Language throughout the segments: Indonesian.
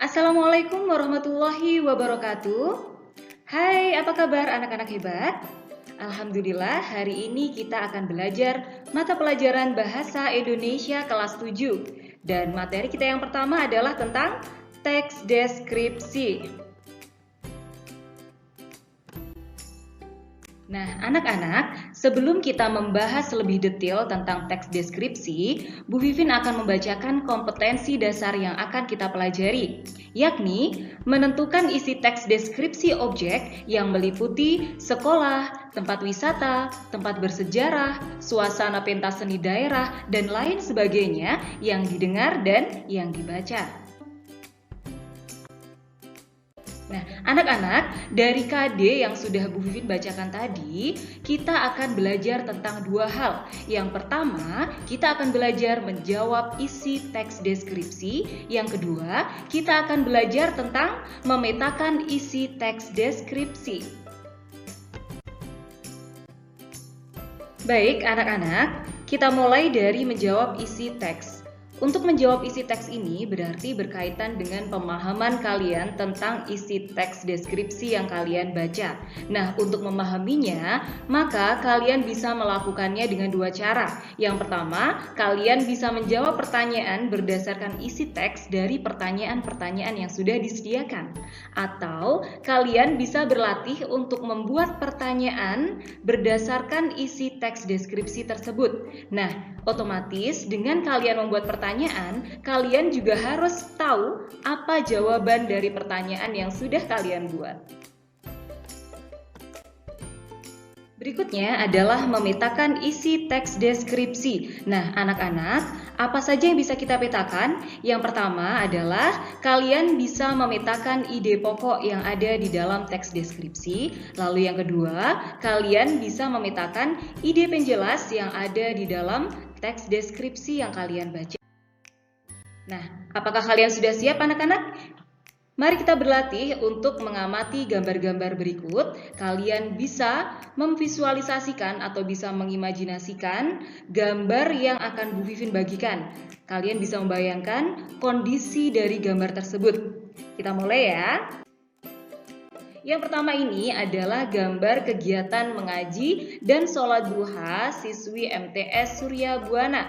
Assalamualaikum warahmatullahi wabarakatuh. Hai, apa kabar anak-anak hebat? Alhamdulillah, hari ini kita akan belajar mata pelajaran Bahasa Indonesia kelas 7. Dan materi kita yang pertama adalah tentang teks deskripsi. Nah, anak-anak, sebelum kita membahas lebih detail tentang teks deskripsi, Bu Vivin akan membacakan kompetensi dasar yang akan kita pelajari, yakni menentukan isi teks deskripsi objek yang meliputi sekolah, tempat wisata, tempat bersejarah, suasana pentas seni daerah, dan lain sebagainya yang didengar dan yang dibaca. Nah, anak-anak, dari KD yang sudah Bu Vivin bacakan tadi, kita akan belajar tentang dua hal. Yang pertama, kita akan belajar menjawab isi teks deskripsi. Yang kedua, kita akan belajar tentang memetakan isi teks deskripsi. Baik, anak-anak, kita mulai dari menjawab isi teks. Untuk menjawab isi teks ini berarti berkaitan dengan pemahaman kalian tentang isi teks deskripsi yang kalian baca. Nah, untuk memahaminya, maka kalian bisa melakukannya dengan dua cara. Yang pertama, kalian bisa menjawab pertanyaan berdasarkan isi teks dari pertanyaan-pertanyaan yang sudah disediakan. Atau, kalian bisa berlatih untuk membuat pertanyaan berdasarkan isi teks deskripsi tersebut. Nah, otomatis dengan kalian membuat pertanyaan, kalian juga harus tahu apa jawaban dari pertanyaan yang sudah kalian buat. Berikutnya adalah memetakan isi teks deskripsi. Nah, anak-anak, apa saja yang bisa kita petakan? Yang pertama adalah kalian bisa memetakan ide pokok yang ada di dalam teks deskripsi. Lalu yang kedua, kalian bisa memetakan ide penjelas yang ada di dalam teks deskripsi yang kalian baca. Nah, apakah kalian sudah siap anak-anak? Mari kita berlatih untuk mengamati gambar-gambar berikut. Kalian bisa memvisualisasikan atau bisa mengimajinasikan gambar yang akan Bu Vivin bagikan. Kalian bisa membayangkan kondisi dari gambar tersebut. Kita mulai ya. Yang pertama ini adalah gambar kegiatan mengaji dan sholat duha siswi MTS Surya Buana.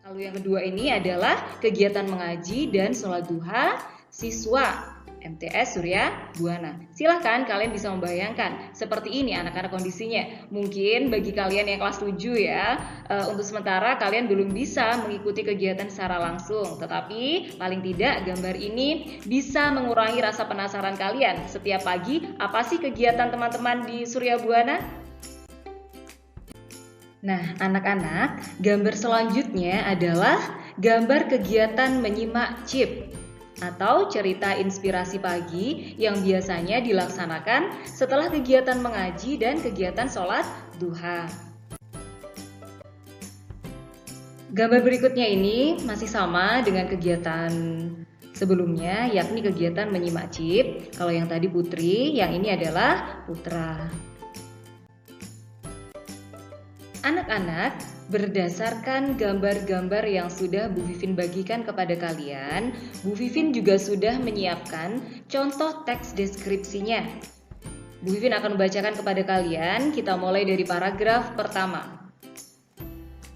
Lalu yang kedua ini adalah kegiatan mengaji dan sholat duha siswa MTS Surya Buana. Silahkan kalian bisa membayangkan seperti ini anak-anak kondisinya. Mungkin bagi kalian yang kelas 7 ya, untuk sementara kalian belum bisa mengikuti kegiatan secara langsung. Tetapi paling tidak gambar ini bisa mengurangi rasa penasaran kalian. Setiap pagi, apa sih kegiatan teman-teman di Surya Buana? Nah, anak-anak, gambar selanjutnya adalah gambar kegiatan menyimak CIP atau cerita inspirasi pagi yang biasanya dilaksanakan setelah kegiatan mengaji dan kegiatan sholat duha. Gambar berikutnya ini masih sama dengan kegiatan sebelumnya, yakni kegiatan menyimak CIP. Kalau yang tadi Putri, yang ini adalah Putra. Anak-anak, berdasarkan gambar-gambar yang sudah Bu Vivin bagikan kepada kalian, Bu Vivin juga sudah menyiapkan contoh teks deskripsinya. Bu Vivin akan membacakan kepada kalian, kita mulai dari paragraf pertama.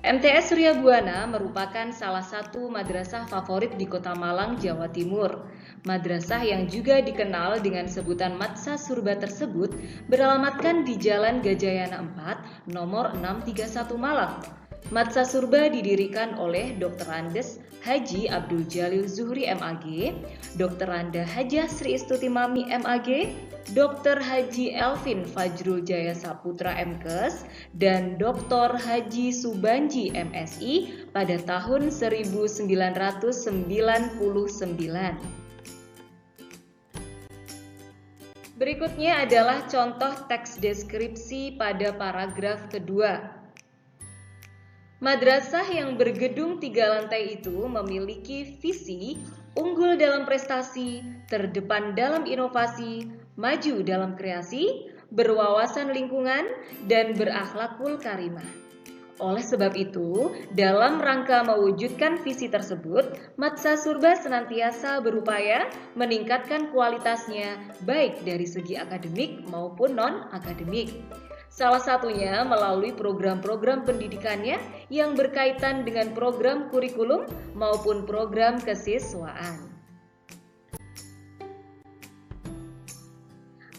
MTS Surya Buana merupakan salah satu madrasah favorit di Kota Malang, Jawa Timur. Madrasah yang juga dikenal dengan sebutan Madsa Surba tersebut beralamatkan di Jalan Gajayana 4, nomor 631 Malang. Madsa Surba didirikan oleh Dr. Andes Haji Abdul Jalil Zuhri MAG, Dr. Randa Hajah Sri Istuti Mami MAG, Dr. Haji Elvin Fajrul Jaya Saputra MKes, dan Dr. Haji Subanji MSI pada tahun 1999. Berikutnya adalah contoh teks deskripsi pada paragraf kedua. Madrasah yang bergedung 3 lantai itu memiliki visi unggul dalam prestasi, terdepan dalam inovasi, maju dalam kreasi, berwawasan lingkungan, dan berakhlakul karimah. Oleh sebab itu, dalam rangka mewujudkan visi tersebut, Matsa Surba senantiasa berupaya meningkatkan kualitasnya baik dari segi akademik maupun non-akademik. Salah satunya melalui program-program pendidikannya yang berkaitan dengan program kurikulum maupun program kesiswaan.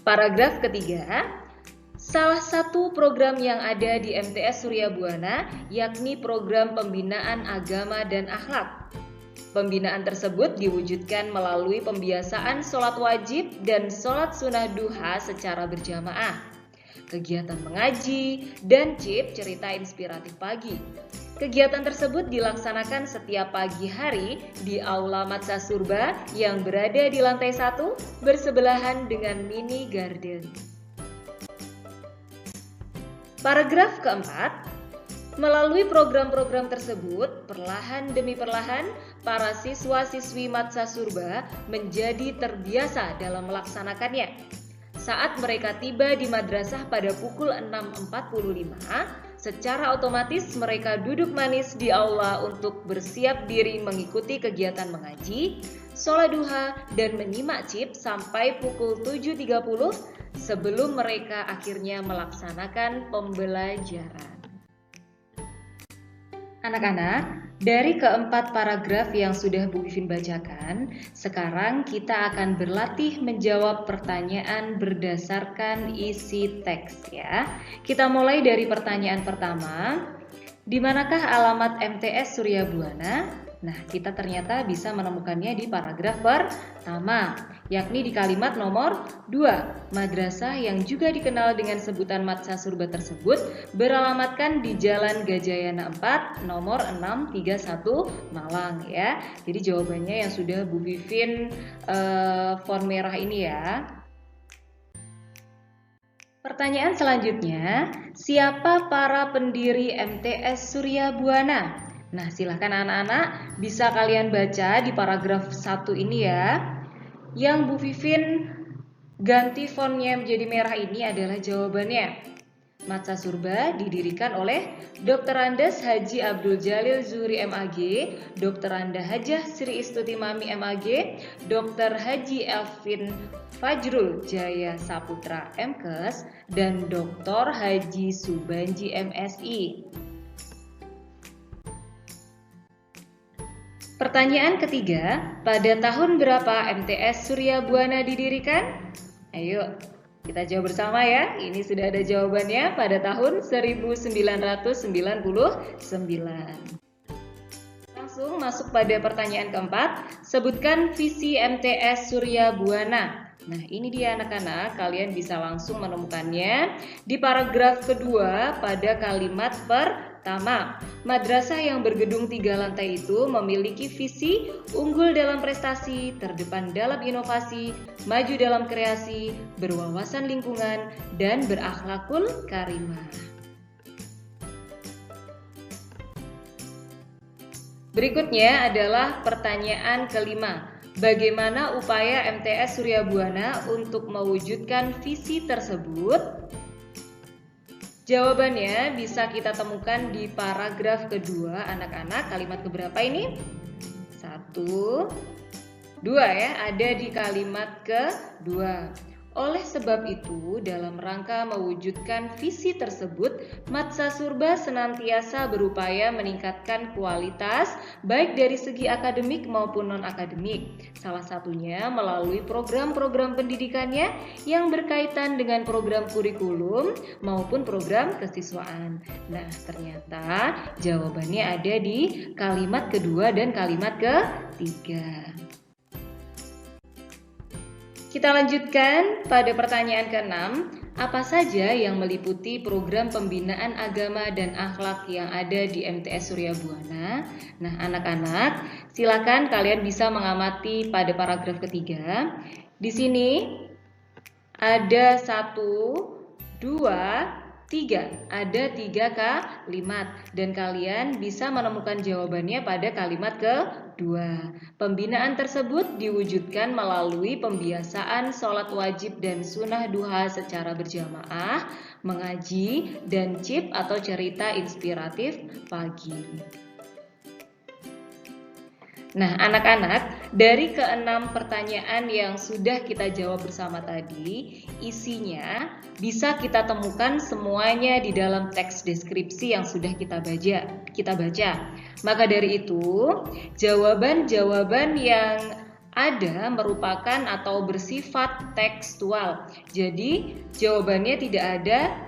Paragraf ketiga, salah satu program yang ada di MTS Surya Buana yakni program pembinaan agama dan akhlak. Pembinaan tersebut diwujudkan melalui pembiasaan sholat wajib dan sholat sunnah duha secara berjamaah, kegiatan mengaji, dan CIP cerita inspiratif pagi. Kegiatan tersebut dilaksanakan setiap pagi hari di Aula Matsa Surba yang berada di lantai 1 bersebelahan dengan mini garden. Paragraf keempat, melalui program-program tersebut, perlahan demi perlahan, para siswa-siswi Matsa Surba menjadi terbiasa dalam melaksanakannya. Saat mereka tiba di madrasah pada pukul 6.45, secara otomatis mereka duduk manis di aula untuk bersiap diri mengikuti kegiatan mengaji, sholat duha, dan menyimak CIP sampai pukul 7.30 sebelum mereka akhirnya melaksanakan pembelajaran. Anak-anak, dari keempat paragraf yang sudah Bu Vivin bacakan, sekarang kita akan berlatih menjawab pertanyaan berdasarkan isi teks ya. Kita mulai dari pertanyaan pertama, di manakah alamat MTS Surya Buana? Nah, kita ternyata bisa menemukannya di paragraf pertama, yakni di kalimat nomor 2. Madrasah yang juga dikenal dengan sebutan Matsa Surba tersebut beralamatkan di Jalan Gajayana 4, nomor 631 Malang ya. Jadi jawabannya yang sudah Bu Vivin font merah ini ya. Pertanyaan selanjutnya, siapa para pendiri MTS Surya Buana? Nah, silahkan anak-anak bisa kalian baca di paragraf 1 ini ya. Yang Bu Vivin ganti fontnya menjadi merah ini adalah jawabannya. Matsa Surba didirikan oleh Dr. Andes Haji Abdul Jalil Zuhri MAG, Dr. Anda Hajah Sri Istuti Mami MAG, Dr. Haji Elvin Fajrul Jaya Saputra MKes, dan Dr. Haji Subanji MSI. Pertanyaan ketiga, pada tahun berapa MTS Surya Buana didirikan? Ayo, kita jawab bersama ya. Ini sudah ada jawabannya pada tahun 1999. Langsung masuk pada pertanyaan keempat, sebutkan visi MTS Surya Buana. Nah, ini dia anak-anak, kalian bisa langsung menemukannya di paragraf kedua pada kalimat pertama. Madrasah yang bergedung 3 lantai itu memiliki visi unggul dalam prestasi, terdepan dalam inovasi, maju dalam kreasi, berwawasan lingkungan, dan berakhlakul karimah. Berikutnya adalah pertanyaan kelima. Bagaimana upaya MTS Surya Buana untuk mewujudkan visi tersebut? Jawabannya bisa kita temukan di paragraf kedua anak-anak. Kalimat keberapa ini? 1, 2 ya, ada di kalimat kedua. Oleh sebab itu, dalam rangka mewujudkan visi tersebut, Matsa Surba senantiasa berupaya meningkatkan kualitas baik dari segi akademik maupun non-akademik. Salah satunya melalui program-program pendidikannya yang berkaitan dengan program kurikulum maupun program kesiswaan. Nah, ternyata jawabannya ada di kalimat kedua dan kalimat ketiga. Kita lanjutkan pada pertanyaan ke-6, apa saja yang meliputi program pembinaan agama dan akhlak yang ada di MTS Surya Buana? Nah, anak-anak, silakan kalian bisa mengamati pada paragraf ketiga. Di sini ada 1, 2, 3. Ada 3 kalimat dan kalian bisa menemukan jawabannya pada kalimat kedua. Pembinaan tersebut diwujudkan melalui pembiasaan sholat wajib dan sunnah duha secara berjamaah, mengaji, dan cip atau cerita inspiratif pagi. Nah, anak-anak, dari keenam pertanyaan yang sudah kita jawab bersama tadi, isinya bisa kita temukan semuanya di dalam teks deskripsi yang sudah kita baca. Maka dari itu, jawaban-jawaban yang ada merupakan atau bersifat tekstual. Jadi, jawabannya tidak ada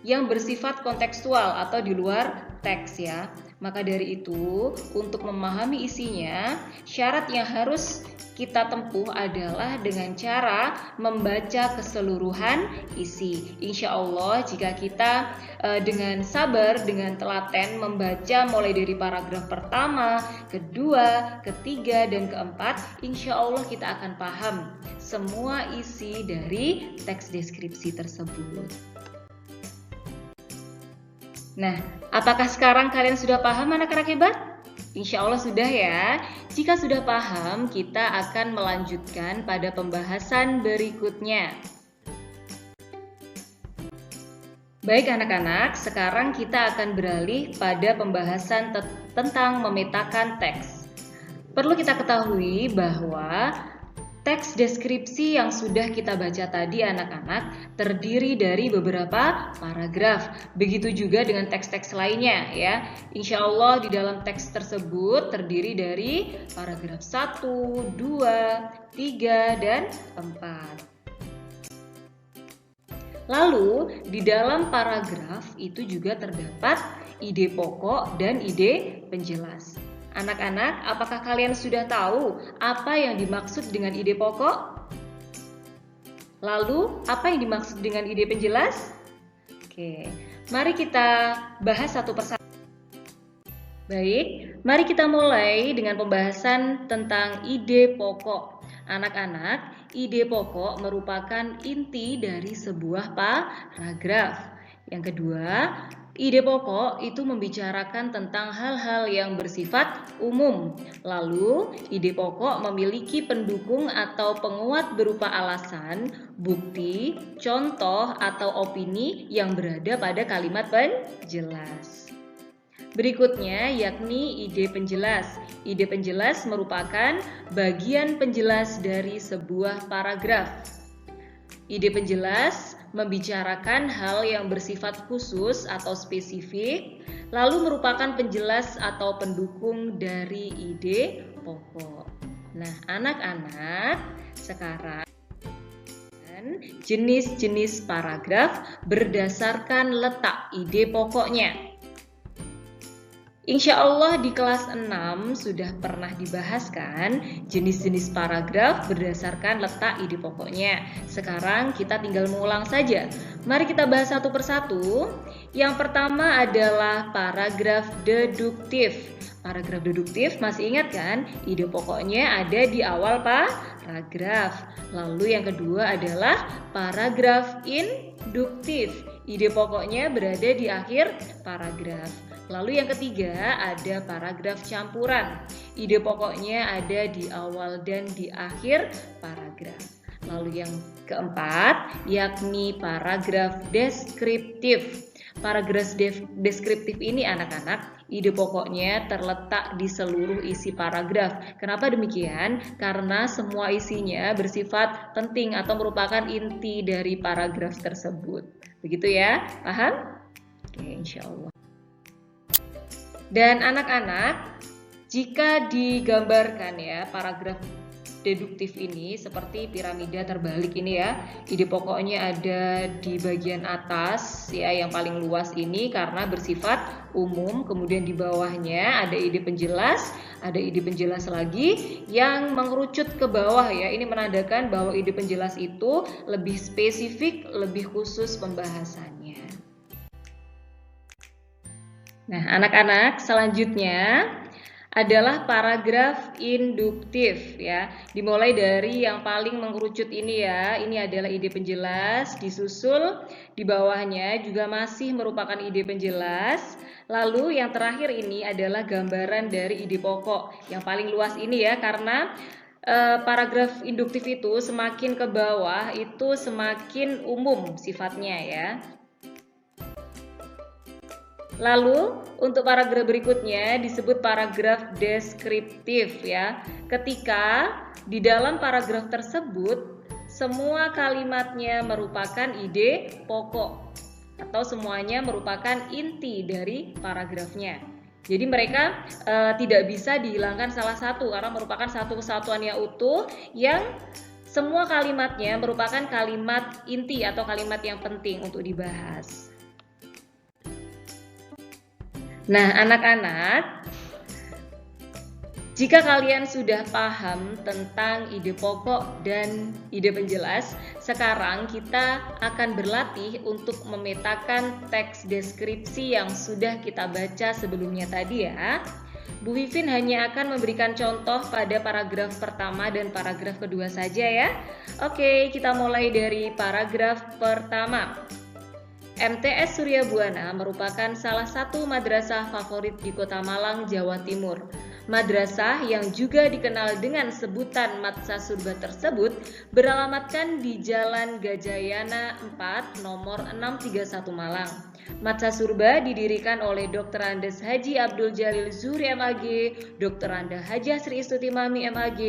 yang bersifat kontekstual atau di luar teks ya. Maka dari itu, untuk memahami isinya, syarat yang harus kita tempuh adalah dengan cara membaca keseluruhan isi. Insya Allah, jika kita dengan sabar, dengan telaten membaca mulai dari paragraf pertama, kedua, ketiga, dan keempat, insya Allah kita akan paham semua isi dari teks deskripsi tersebut. Nah, apakah sekarang kalian sudah paham anak-anak hebat? Insya Allah sudah ya. Jika sudah paham, kita akan melanjutkan pada pembahasan berikutnya. Baik anak-anak, sekarang kita akan beralih pada pembahasan tentang memetakan teks. Perlu kita ketahui bahwa teks deskripsi yang sudah kita baca tadi anak-anak terdiri dari beberapa paragraf. Begitu juga dengan teks-teks lainnya ya. Insya Allah di dalam teks tersebut terdiri dari paragraf 1, 2, 3, dan 4. Lalu di dalam paragraf itu juga terdapat ide pokok dan ide penjelas. Anak-anak, apakah kalian sudah tahu apa yang dimaksud dengan ide pokok? Lalu, apa yang dimaksud dengan ide penjelas? Oke, mari kita bahas satu persatu. Baik, mari kita mulai dengan pembahasan tentang ide pokok. Anak-anak, ide pokok merupakan inti dari sebuah paragraf. Yang kedua, ide pokok itu membicarakan tentang hal-hal yang bersifat umum. Lalu, ide pokok memiliki pendukung atau penguat berupa alasan, bukti, contoh, atau opini yang berada pada kalimat penjelas. Berikutnya yakni ide penjelas. Ide penjelas merupakan bagian penjelas dari sebuah paragraf. Ide penjelas membicarakan hal yang bersifat khusus atau spesifik, lalu merupakan penjelas atau pendukung dari ide pokok. Nah, anak-anak, sekarang jenis-jenis paragraf berdasarkan letak ide pokoknya. Insya Allah di kelas 6 sudah pernah dibahas kan jenis-jenis paragraf berdasarkan letak ide pokoknya. Sekarang kita tinggal mengulang saja. Mari kita bahas satu persatu. Yang pertama adalah paragraf deduktif. Paragraf deduktif masih ingat kan? Ide pokoknya ada di awal paragraf. Lalu yang kedua adalah paragraf induktif. Ide pokoknya berada di akhir paragraf. Lalu yang ketiga ada paragraf campuran. Ide pokoknya ada di awal dan di akhir paragraf. Lalu yang keempat yakni paragraf deskriptif. Paragraf deskriptif ini anak-anak, ide pokoknya terletak di seluruh isi paragraf. Kenapa demikian? Karena semua isinya bersifat penting atau merupakan inti dari paragraf tersebut. Begitu ya? Paham? Oke, insya Allah. Dan anak-anak, jika digambarkan ya paragraf deduktif ini seperti piramida terbalik ini ya, ide pokoknya ada di bagian atas ya yang paling luas ini karena bersifat umum, kemudian di bawahnya ada ide penjelas lagi yang mengerucut ke bawah ya. Ini menandakan bahwa ide penjelas itu lebih spesifik, lebih khusus pembahasannya. Nah, anak-anak, selanjutnya adalah paragraf induktif ya. Dimulai dari yang paling mengerucut ini ya. Ini adalah ide penjelas, disusul di bawahnya juga masih merupakan ide penjelas. Lalu yang terakhir ini adalah gambaran dari ide pokok. Yang paling luas ini ya, karena paragraf induktif itu semakin ke bawah itu semakin umum sifatnya ya. Lalu untuk paragraf berikutnya disebut paragraf deskriptif ya. Ketika di dalam paragraf tersebut semua kalimatnya merupakan ide pokok atau semuanya merupakan inti dari paragrafnya. Jadi mereka tidak bisa dihilangkan salah satu karena merupakan satu kesatuan yang utuh yang semua kalimatnya merupakan kalimat inti atau kalimat yang penting untuk dibahas. Nah, anak-anak, jika kalian sudah paham tentang ide pokok dan ide penjelas, sekarang kita akan berlatih untuk memetakan teks deskripsi yang sudah kita baca sebelumnya tadi ya. Bu Vivin hanya akan memberikan contoh pada paragraf pertama dan paragraf kedua saja ya. Oke, kita mulai dari paragraf pertama. MTS Surya Buana merupakan salah satu madrasah favorit di Kota Malang, Jawa Timur. Madrasah yang juga dikenal dengan sebutan Madsa Surba tersebut beralamatkan di Jalan Gajayana 4 nomor 631 Malang. Madsa Surba didirikan oleh Dr. Andes Haji Abdul Jalil Zuhri MAG, Dr. Anda Hajah Sri Istuti Mami MAG,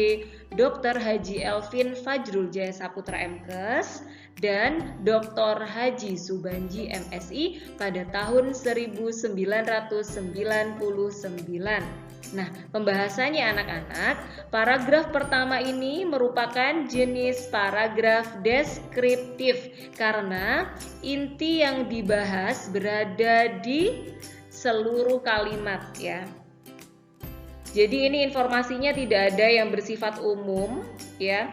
Dr. Haji Elvin Fajrul Jaya Saputra MKes, dan Dr. Haji Subanji MSI pada tahun 1999. Nah, pembahasannya anak-anak, paragraf pertama ini merupakan jenis paragraf deskriptif karena inti yang dibahas berada di seluruh kalimat ya. Jadi ini informasinya tidak ada yang bersifat umum ya.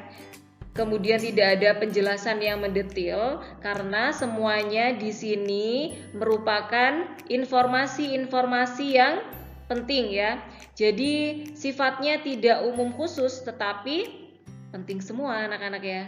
Kemudian tidak ada penjelasan yang mendetil karena semuanya di sini merupakan informasi-informasi yang penting ya. Jadi sifatnya tidak umum khusus tetapi penting semua anak-anak ya.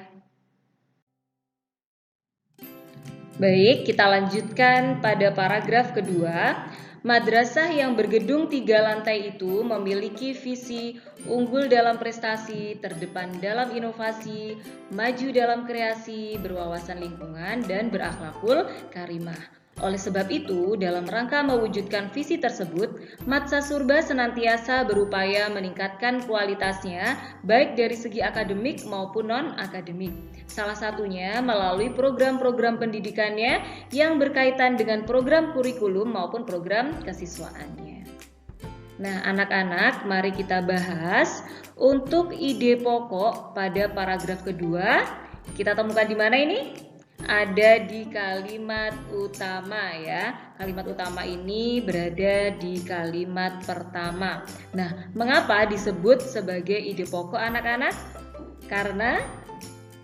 Baik, kita lanjutkan pada paragraf kedua. Madrasah yang bergedung 3 lantai itu memiliki visi unggul dalam prestasi, terdepan dalam inovasi, maju dalam kreasi, berwawasan lingkungan, dan berakhlakul karimah. Oleh sebab itu, dalam rangka mewujudkan visi tersebut, Madsa Surba senantiasa berupaya meningkatkan kualitasnya baik dari segi akademik maupun non-akademik. Salah satunya melalui program-program pendidikannya yang berkaitan dengan program kurikulum maupun program kesiswaannya. Nah, anak-anak, mari kita bahas untuk ide pokok pada paragraf kedua. Kita temukan di mana ini? Ada di kalimat utama ya. Kalimat utama ini berada di kalimat pertama. Nah, mengapa disebut sebagai ide pokok anak-anak? Karena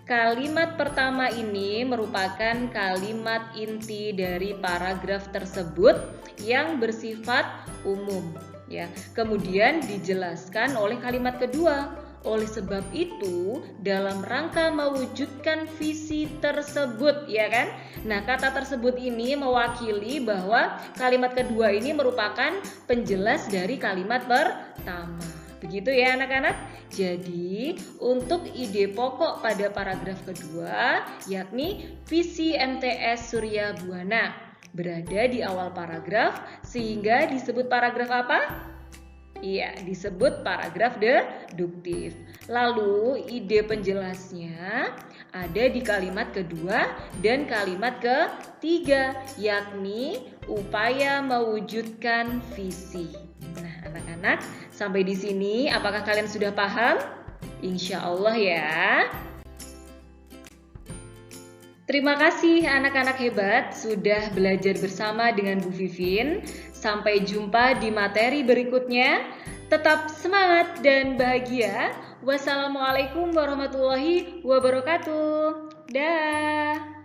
kalimat pertama ini merupakan kalimat inti dari paragraf tersebut yang bersifat umum ya. Kemudian dijelaskan oleh kalimat kedua. Oleh sebab itu, dalam rangka mewujudkan visi tersebut, ya kan? Nah, kata tersebut ini mewakili bahwa kalimat kedua ini merupakan penjelas dari kalimat pertama. Begitu ya anak-anak? Jadi, untuk ide pokok pada paragraf kedua, yakni visi MTS Surya Buana, berada di awal paragraf, sehingga disebut paragraf apa? Iya, disebut paragraf deduktif. Lalu ide penjelasnya ada di kalimat kedua dan kalimat ketiga, yakni upaya mewujudkan visi. Nah, anak-anak, sampai di sini apakah kalian sudah paham? Insya Allah ya. Terima kasih anak-anak hebat sudah belajar bersama dengan Bu Vivin. Sampai jumpa di materi berikutnya. Tetap semangat dan bahagia. Wassalamualaikum warahmatullahi wabarakatuh. Dah.